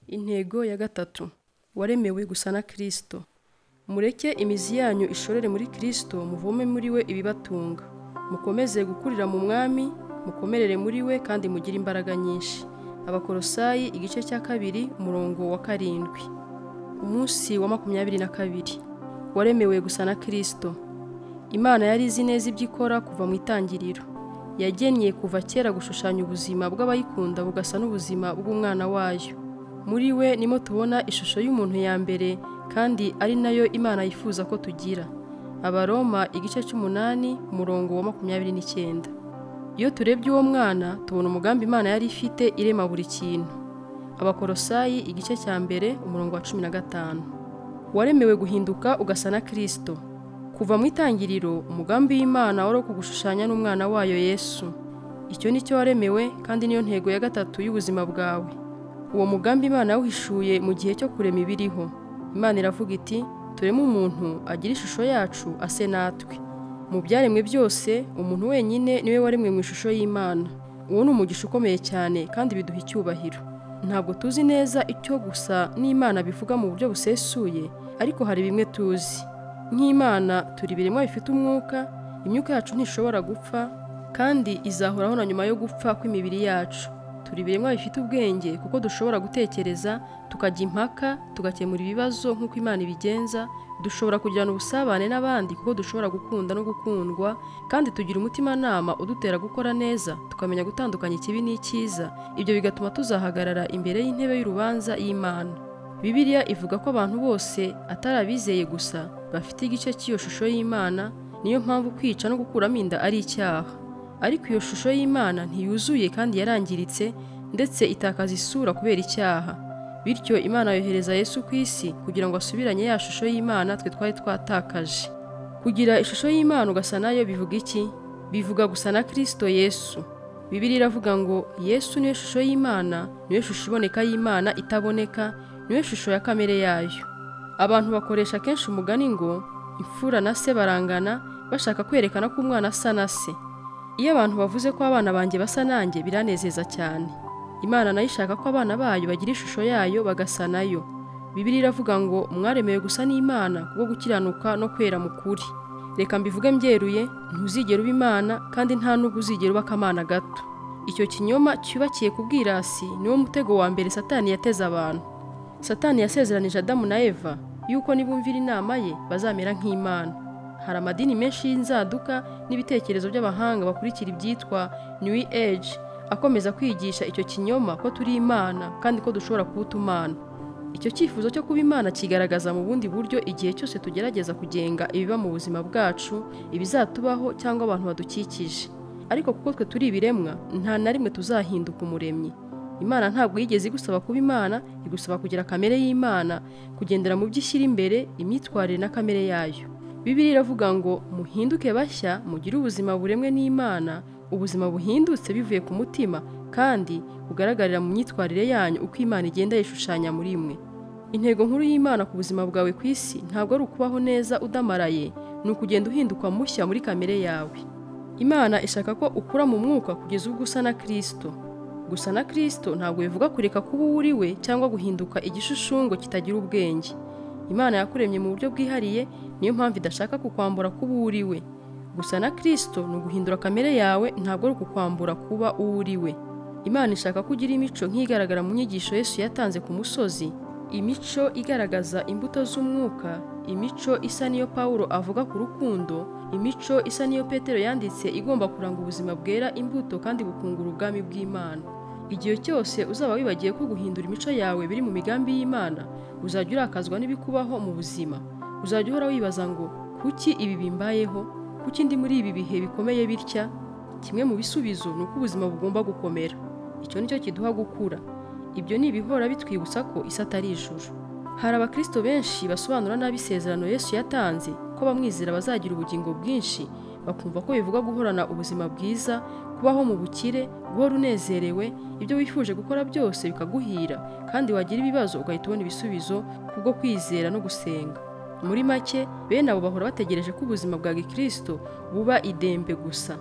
Intego ya gatatu, waremewe gusa na Kristo. Mureke imizi yanyu ishorere muri Kristo, muvome muri we ibibatunga. Mukomeze gukurira mu mwami, mukomerere muri we kandi mugire imbaraga nyinshi. Abakolosayi igice cya 2 umurongo wa 7. Umunsi wa 22. Waremewe gusa na Kristo. Imana yari izi neza ibyo ikora kuva mu itangiriro. Yagennye kuva kera gushushanya ubuzima bw'abayikunda bugasa n'ubuzima bw'umwana wayo. Muri we nimo tubona ishusho y'umuntu ya mbere kandi ari nayo Imana yifuza ko tugira. Abaroma igice 8 umurongo wa 29. Iyo turebye uwo mwana tubona umugambi Imana yari ifite irema buri kintu. Abakolosayi igice cya 1 umurongo wa 15. Waremewe guhinduka ugasa na Kristo. Kuva mu itangiriro umugambi w'Imana wari kugushushanya n'umwana wayo Yesu. Icyo nicyo waremewe kandi niyo ntego ya gatatu y'ubuzima bwawe. Uwo mugambi Imana yawuhishuye mu gihe cyo kurema ibiriho. Imana iravuga iti, tureme umuntu agira ishusho yacu ase natwe. Mu byaremwe byose umuntu wenyine niwe waremwe mu ishusho y'Imana. Uwo ni umugisha ukomeye cyane kandi biduha icyubahiro. Ntabwo tuzi neza icyo gusa n'Imana bivuga mu buryo busesuye, ariko hari bimwe tuzi. Nk'Imana turi biremwa bifite umwuka, imyuka yacu ntishobora gupfa kandi izahoraho na nyuma yo gupfa kw'imibiri yacu. Turi biremwa bifite ubwenge kuko dushobora gutekereza, tukajya impaka, tugakemura ibibazo nk'uko Imana ibigenza. Dushobora kugirana ubusabane n'abandi kuko dushobora gukunda no gukundwa, kandi tugira umutimanama udutera gukora neza, tukamenya gutandukanya ikibi n'icyiza. Ibyo bigatuma tuzahagarara imbere y'intebe y'urubanza y'Imana. Bibiliya ivuga ko abantu bose atari abizeye gusa bafite igice cy'iyo shusho y'Imana. Niyo mpamvu kwica no gukuramo inda ari icyaha. Ariko iyo shusho y'Imana ntiyuzuye kandi yarangiritse, ndetse itakaza isura kubera icyaha. Bityo Imana yohereza Yesu ku isi kugira ngo asubiranye ya shusho y'Imana twe twari twatakaje. Kugira ishusho y'Imana ugasa nayo bivuga iki? Bivuga gusa na Kristo Yesu. Bibiliya iravuga ngo Yesu niyo shusho y'Imana, niyo shusho iboneka y'Imana itaboneka, niyo shusho ya kamere yayo. Abantu bakoresha kenshi umugani ngo imfura na se barangana, bashaka kwerekana ko umwana asa na se. Iyo abantu bavuze ko abana banjye basa nanjye biranezeza cyane. Imana nayo ishaka ko abana bayo bagira ishusho yayo bagasa nayo. Bibiliya iravuga ngo mwaremewe gusa n'Imana kubwo gukiranuka no kwera mu kuri. Reka mbivuge mbyeruye, ntuzigera uba Imana kandi nta nubwo uzigera uba akamana gato. Icyo kinyoma cyubakiye ku bwirasi niwo mutego wa mbere Satani yateze abantu. Satani yasezeranije Adamu na Eva yuko nibumvira inama ye bazamera nk'Imana. Hari amadini menshi y'inzaduka n'ibitekerezo by'abahanga bakurikira ibyitwa New Age akomeza kwigisha icyo kinyoma ko turi Imana kandi ko dushobora kuba utumana. Icyo cyifuzo cyo kuba Imana kigaragaza mu bundi buryo igihe cyose tugerageza kugenga ibiba mu buzima bwacu, ibizatubaho cyangwa abantu badukikije. Ariko kuko twe turi ibiremwa, nta na rimwe tuzahinduka umuremyi. Imana ntabwo yigeze igusaba kuba Imana, igusaba kugira kamere y'Imana, kugendera mu by'ishyira imbere, imyitwarire na kamere yayo. Bibiliya iravuga ngo muhinduke bashya, mugire ubuzima buremwe n'Imana, ubuzima buhindutse bivuye ku mutima kandi bugaragarira mu myitwarire yanyu uko Imana igenda yishushanya muri mwe. Intego nkuru y'Imana ku buzima bwawe ku isi ntabwo ari ukubaho neza udamaraye, ni ukugenda uhinduka mushya muri kamere yawe. Imana ishaka ko ukura mu mwuka kugeza ubwo usa na Kristo. Gusa na Kristo ntabwo bivuga kureka kuba uri we cyangwa guhinduka igishushanyo kitagira ubwenge. Imana yakuremye mu buryo bwihariye, niyo mpamvu idashaka kukwambura kuba uri we. Gusa na Kristo ni uguhindura kamere yawe, ntabwo ari ukukwambura kuba uri we. Imana ishaka kugira imico nk'igaragara mu nyigisho Yesu yatanze ku musozi, imico igaragaza imbuto z'umwuka, imico isa niyo Pawulo avuga ku rukundo, imico isa niyo Petero yanditse igomba kuranga ubuzima bwera imbuto kandi bukungura ubwami bw'Imana. Igihe cyose uzaba wibagiye ko guhindura imico yawe biri mu migambi y'Imana, uzajya urakazwa n'ibikubaho mu buzima. Uzajya uhora wibaza ngo kuki ibi bimbayeho, kuki ndi muri ibi bihe bikomeye bitya? Kimwe mu bisubizo ni uko ubuzima bugomba gukomera. Icyo nicyo kiduha gukura. Ibyo ni ibihora bitwibutsa ko isi atari ijuru. Hari abakristo benshi basobanura nabi isezerano Yesu yatanze ko bamwizera bazagira ubugingo bwinshi, bakumva ko bivuga guhorana ubuzima bwiza, kubaho mu bukire, guhora unezerewe, ibyo wifuje gukora byose bikaguhira, kandi wagira ibibazo ugahita ubona ibisubizo kubwo kwizera no gusenga. Muri make, bene abo bahora bategereje ko ubuzima bwa Gikristo buba idembe gusa.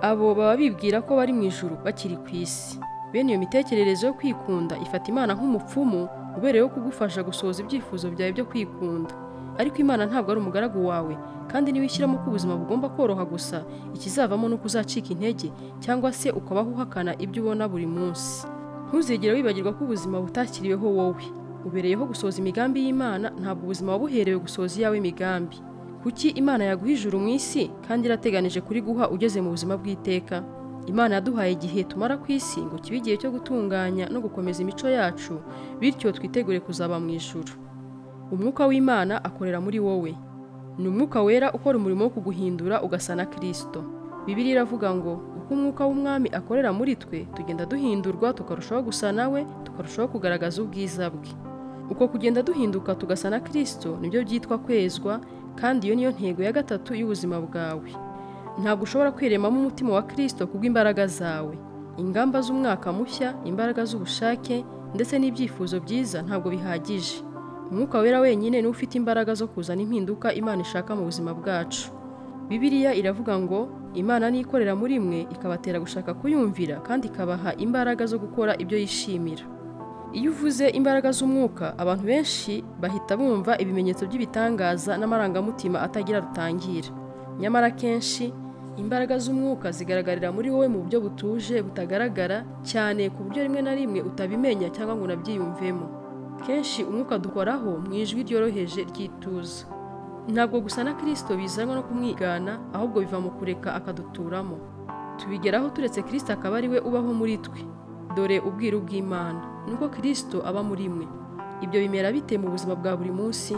Abo baba bibwira ko bari mu ijuru bakiri ku isi. Bene iyo mitekerereze yo kwikunda ifata Imana nk'umupfumu ubereyeho kugufasha gusohoza ibyifuzo byawe byo kwikunda. Ariko Imana ntabwo ari umugaragu wawe, kandi niwishyiramo ko ubuzima bugomba koroha gusa, ikizavamo nuko uzacika intege cyangwa se ukabaho uhakana ibyo ubona buri munsi. Ntuzigere wibagirwa ko ubuzima butashyiriweho wowe, ubereyeho gusohoza imigambi y'Imana, ntabwo ubuzima wabuherewe gusohoza iyawe migambi. Kuki Imana yaguha ijuru mu isi kandi irateganije kuri guha ugeze mu buzima bw'iteka? Imana yaduhaye igihe tumara ku isi ngo kibe igihe cyo gutunganya no gukomeza imico yacu, bityo twitegure kuzaba mu ijuru. Umwuka w'Imana akorera muri wowe. Ni Umwuka Wera ukora umurimo wo kuguhindura ugasa na Kristo. Bibiliya iravuga ngo uko Umwuka w'Umwami akorera muri twe, tugenda duhindurwa tukarushaho gusa nawe, tukarushaho kugaragaza ubwiza bwe. Uko kugenda duhinduka tugasa na Kristo nibyo byitwa kwezwa, kandi iyo niyo ntego ya gatatu y'ubuzima bwawe. Ntabwo ushobora kwiremamo umutima wa Kristo kubw'imbaraga zawe. Ingamba z'umwaka mushya, imbaraga z'ubushake ndetse n'ibyifuzo byiza ntabwo bihagije. Umwuka Wera wenyine niwe ufite imbaraga zo kuzana impinduka Imana ishaka mu buzima bwacu. Bibiliya iravuga ngo Imana nikorera muri mwe ikabatera gushaka kuyumvira kandi ikabaha imbaraga zo gukora ibyo yishimira. Iyo uvuze imbaraga z'umwuka, abantu benshi bahita bumva ibimenyetso by'ibitangaza n'amarangamutima atagira rutangira. Nyamara kenshi imbaraga z'umwuka zigaragarira muri wowe mu buryo butuje butagaragara cyane, ku buryo rimwe na rimwe utabimenya cyangwa ngo unabyiyumvemo. Kenshi umwuka dukoraho mu ijwi ryoroheje ry'ituza. Ntabwo gusa na Kristo bizanwa no kumwigana, ahubwo biva mu kureka akaduturamo. Tubigeraho turetse Kristo akaba ari we ubaho muri twe. Dore ubwiru bw'Imana nuko Kristo aba muri mwe. Ibyo bimera bite mu buzima bwa buri munsi?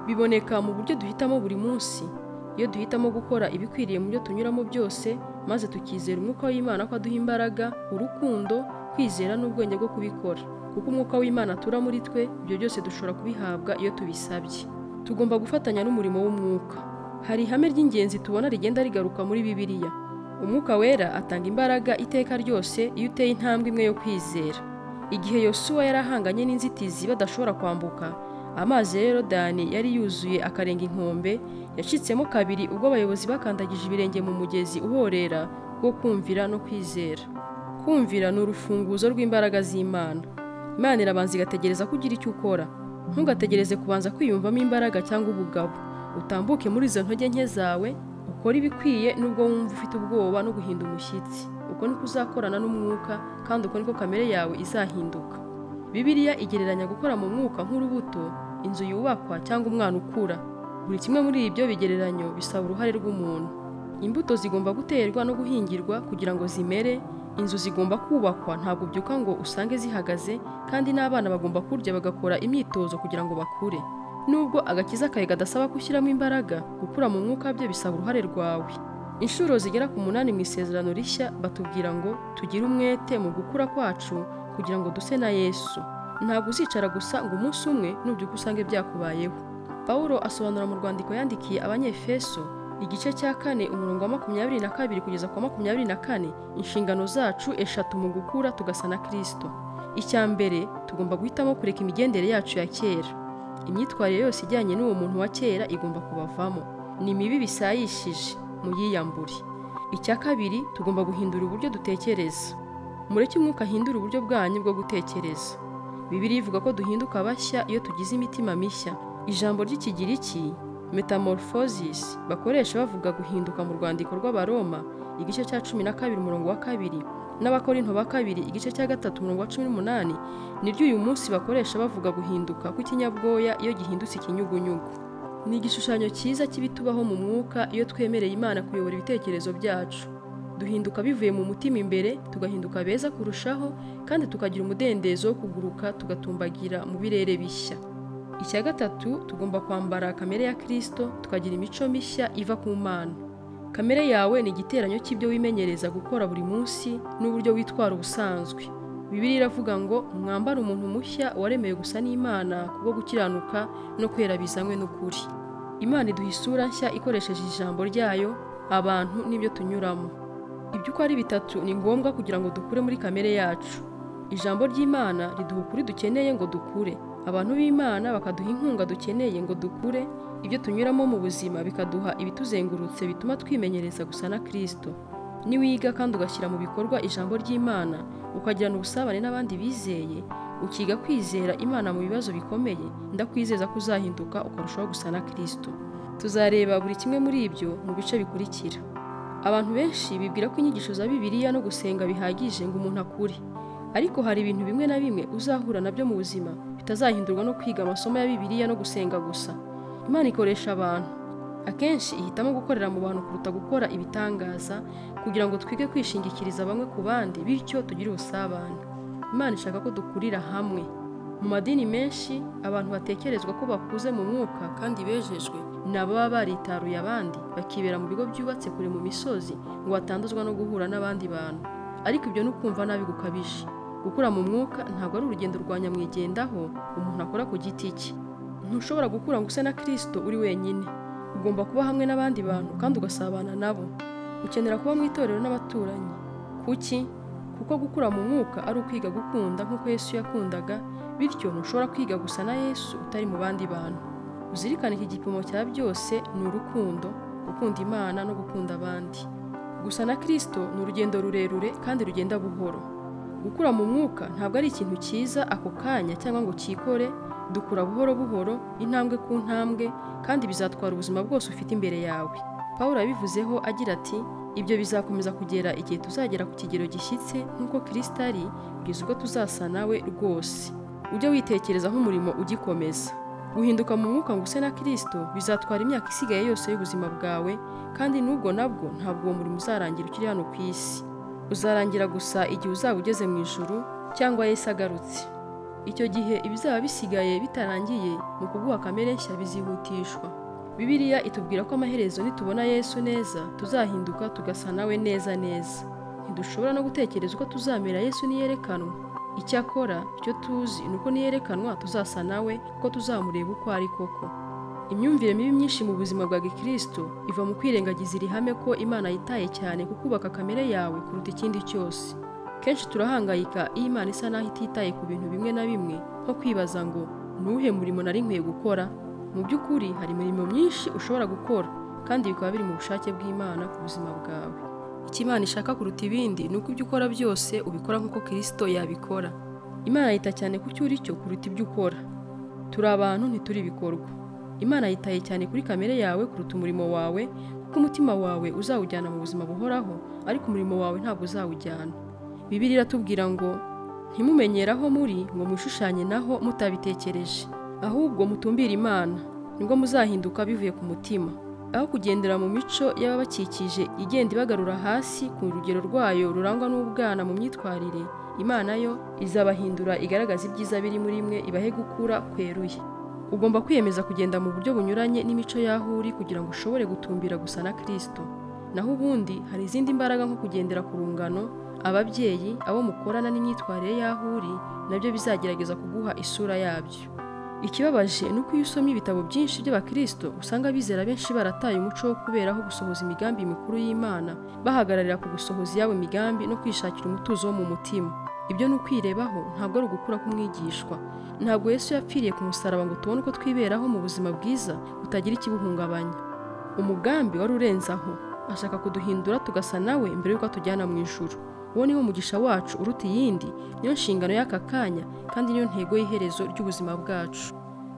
Biboneka mu buryo duhitamo buri munsi. Iyo duhitamo gukora ibikwiriye mu byo tunyuramo byose, maze tukizera Umwuka w'Imana ko aduha imbaraga, urukundo, kwizera n'ubwenge bwo kubikora. Kuko Umwuka w'Imana atura muri twe, ibyo byose dushobora kubihabwa iyo tubisabye. Tugomba gufatanya n'umurimo w'Umwuka. Hari ihame ry'ingenzi tubona rigenda rigaruka muri Bibiliya. Umwuka Wera atanga imbaraga iteka ryose iyo uteye intambwe imwe yo kwizera. Igihe Yosuwa yarahanganye n'inzitizi badashobora kwambuka, amazi ya Yorodani yari yuzuye akarenga inkombe, yacitsemo kabiri ubwo abayobozi bakandagije ibirenge mu mugezi uhorera bwo kumvira no kwizera. Kumvira ni urufunguzo rw'imbaraga z'Imana. Imana irabanza igategereza ko ugira icyo ukora. Ntugategereze kubanza kwiyumvamo imbaraga cyangwa ubugabo. Utambuke muri izo ntege nke zawe, ukora ibikwiye nubwo wumva ufite ubwoba no guhinda umushyitsi. Uko niko uzakorana n'umwuka, kandi uko niko kamere yawe izahinduka. Bibiliya igereranya gukora mu mwuka nk'urubuto, inzu yubakwa cyangwa umwana ukura. Buri kimwe muri ibyo bigereranyo bisaba uruhare rw'umuntu. Imbuto zigomba guterwa no guhingirwa kugira ngo zimere, inzu zigomba kubakwa, ntabwo ubyuka ngo usange zihagaze, kandi n'abana bagomba kurya bagakora imyitozo kugira ngo bakure. Nubwo agakiza kawe gadasaba gushyiramo imbaraga, gukura mu mwuka byo bisaba uruhare rwawe. Inshuro zigera ku 8 mu isezerano rishya batubwira ngo tugire umwete mu gukura kwacu kugira ngo duse na Yesu. Ntabwo uzicara gusa ngo umunsi umwe nubyuka usange byakubayeho. Pawulo asobanura mu rwandiko yandikiye Abanyefeso igice cya 4 umurongo wa 22 kugeza ku 24 inshingano zacu eshatu mu gukura tugasa na Kristo. Icya mbere, tugomba guhitamo kureka imigendere yacu ya kera. Imyitwarire yose ijyanye n'uwo muntu wa kera igomba kubavamo. Ni mibi bisayishije, muyiyambure. Icya kabiri, tugomba guhindura uburyo dutekereza. Mureke umwuka ahindura uburyo bwanyu bwo gutekereza. Bibiliya ivuga ko duhinduka bashya iyo tugize imitima mishya. Ijambo ry'Ikigiriki metamorphosis bakoresha bavuga guhinduka mu rwandiko rw'Abaroma igice cya 12 umurongo wa 2 n'Abakorinto ba 2 igice cya 3 umurongo wa 18 niryo uyu munsi bakoresha bavuga guhinduka kw'ikinyabwoya iyo gihindutse ikinyugunyugu. Ni igishushanyo cyiza cy'ibitubaho mu mwuka iyo twemereye Imana kuyobora ibitekerezo byacu. Duhinduka bivuye mu mutima imbere, tugahinduka beza kurushaho, kandi tukagira umudendezo wo kuguruka tugatumbagira mu birere bishya. Icya gatatu, tugomba kwambara kamere ya Kristo, tukagira imico mishya iva ku Mana. Kamere yawe ni igiteranyo cy'ibyo wimenyereza gukora buri munsi n'uburyo witwara ubusanzwe. Bibiliya iravuga ngo mwambare umuntu mushya waremewe gusa n'Imana kubwo gukiranuka no kwera bizanywe n'ukuri. Imana iduha isura nshya ikoresheje ijambo ryayo, abantu n'ibyo tunyuramo. Ibyo uko ari bitatu ni ngombwa kugira ngo dukure muri kamere yacu. Ijambo ry'Imana riduha ukuri dukeneye ngo dukure. Abantu b'Imana bakaduha inkunga dukeneye ngo dukure. Ibyo tunyuramo mu buzima bikaduha ibituzengurutse bituma twimenyereza gusa na Kristo. niwiga kandi ugashyira mu bikorwa ijambo ry'Imana, ukagirana ubusabane n'abandi bizeye, ukiga kwizera Imana mu bibazo bikomeye, ndakwizeza ko uzahinduka ukarushaho gusa na Kristo. Tuzareba buri kimwe muri ibyo mu bice bikurikira. Abantu benshi bibwira ko inyigisho za Bibiliya no gusenga bihagije ngo umuntu akure, ariko hari ibintu bimwe na bimwe uzahura nabyo mu buzima bitazahindurwa no kwiga amasomo ya Bibiliya no gusenga gusa. Imana ikoresha abantu, akenshi ihitamo gukorera mu bantu kuruta gukora ibitangaza, kugira ngo twige kwishingikiriza bamwe ku bandi, bityo tugire ubusabane. Imana ishaka ko dukurira hamwe. Mu madini menshi abantu batekerezwa ko bakuze mu mwuka kandi bejejwe nabo baba baritaruye abandi, bakibera mu bigo byubatse kure mu misozi ngo batanduzwa no guhura n'abandi bantu. Ariko ibyo nukumva nabi gukabije. Gukura mu mwuka ntabwo ari urugendo rwa nyamwigendaho umuntu akora ku giti cye. Ntushobora gukura ngo use na Kristo uri wenyine. Ugomba kuba hamwe n'abandi bantu kandi ugasabana nabo. Ukenera kuba mu itorero n'abaturanyi. Kuki? Kuko gukura mu mwuka ari ukwiga gukunda nk'uko Yesu yakundaga, bityo ntushobora kwiga gusa na Yesu utari mu bandi bantu. Uzirikane iki gipimo cya byose ni urukundo, gukunda Imana no gukunda abandi. Gusa na Kristo ni urugendo rurerure kandi rugenda buhoro. Gukura mu mwuka ntabwo ari ikintu cyiza ako kanya cyangwa ngo cyikore. Dukura buhoro buhoro, intambwe ku ntambwe, kandi bizatwara ubuzima bwose ufite imbere yawe. Pawulo yabivuzeho agira ati, ibyo bizakomeza kugera igihe tuzagera ku kigero gishyitse nk'uko Kristo ari, kugeza ubwo tuzasa nawe rwose. Ujye witekereza nk'umurimo ugikomeza. Guhinduka mu mwuka ngo use na Kristo bizatwara imyaka isigaye yose y'ubuzima bwawe, kandi nubwo nabwo ntabwo uwo murimo uzarangira ukiri hano ku isi. Uzarangira gusa igihe uzaba ugeze mu ijuru cyangwa Yesu agarutse. Icyo gihe ibizaba bisigaye bitarangiye mu kuguha kamere nshya bizihutishwa. Bibiliya itubwira ko amaherezo nitubona Yesu neza tuzahinduka tugasa nawe neza neza. Ntidushobora no gutekereza uko tuzamera Yesu niyerekanwa. Icyakora icyo tuzi ni uko niyerekanwa tuzasa nawe, ko tuzamureba uko ari koko. Imyumvire mibi myinshi mu buzima bwa Gikristo iva mu kwirengagiza iri hame ko Imana yitaye cyane ku kubaka kamere yawe kuruta ikindi cyose. Kenshi turahangayika iyo Imana isa naho ititaye ku bintu bimwe na bimwe, nko kwibaza ngo nuhe murimo nari nkwiye gukora. Mu by'ukuri hari imirimo myinshi ushobora gukora, kandi bikaba biri mu bushake bw'Imana ku buzima bwawe. Icyo Imana ishaka kuruta ibindi ni uko ibyo ukora byose ubikora nk'uko Kristo yabikora. Imana yita cyane ku cyo uri cyo kuruta ibyo ukora. Turi abantu, ntituri ibikorwa. Imana yitaye cyane kuri kamere yawe kuruta umurimo wawe, kuko umutima wawe uzawujyana mu buzima buhoraho, ariko umurimo wawe ntabwo uzawujyana. Bibiliya iratubwira ngo ntimumenyere aho muri ngo mwishushanye naho mutabitekereje, ahubwo mutumbire Imana, nibwo muzahinduka bivuye ku mutima. Aho kugendera mu mico y'ababakikije igenda ibagarura hasi ku rugero rwayo rurangwa n'ubwana mu myitwarire, Imana yo izabahindura igaragaza ibyiza biri muri mwe, ibahe gukura kweruye. Ugomba kwiyemeza kugenda mu buryo bunyuranye n'imico y'aho uri kugira ngo ushobore gutumbira gusa na Kristo. Naho ubundi hari izindi mbaraga nko kugendera ku rungano, ababyeyi, abo mukorana n'imyitwarire y'aho uri, nabyo bizagerageza kuguha isura yabyo. Ikibabaje ni uko iyo usomye ibitabo byinshi by'Abakristo usanga abizera benshi barataye umuco wo kuberaho gusohoza imigambi mikuru y'Imana, bahagararira ku gusohoza iyabo migambi no kwishakira umutuzo wo mu mutima. Ibyo ni ukwirebaho, ntabwo ari ugukura k'umwigishwa. Ntabwo Yesu yapfiriye ku musaraba ngo tubone uko twiberaho mu buzima bwiza butagira ikibuhungabanya. Umugambi wari urenze aho, ashaka kuduhindura tugasa nawe mbere y'uko atujyana mu ijuru. Uwo niwo mugisha wacu uruta iyindi, niyo nshingano y'aka kanya, kandi niyo ntego y'iherezo ry'ubuzima bwacu.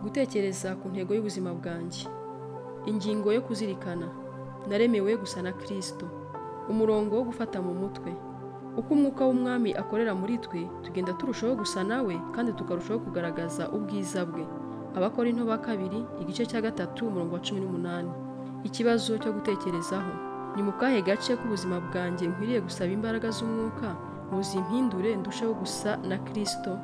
Gutekereza ku ntego y'ubuzima bwanjye. Ingingo yo kuzirikana: naremewe gusa na Kristo. Umurongo wo gufata mu mutwe: uko umwuka w'Umwami akorera muri twe, tugenda turushaho gusa nawe kandi tukarushaho kugaragaza ubwiza bwe. Abakorinto ba 2 igice cya 3 umurongo wa 18. Ikibazo cyo gutekerezaho: ni mu kahe gace k'ubuzima bwanjye nkwiriye gusaba imbaraga z'umwuka ngo zimpindure ndusheho gusa na Kristo?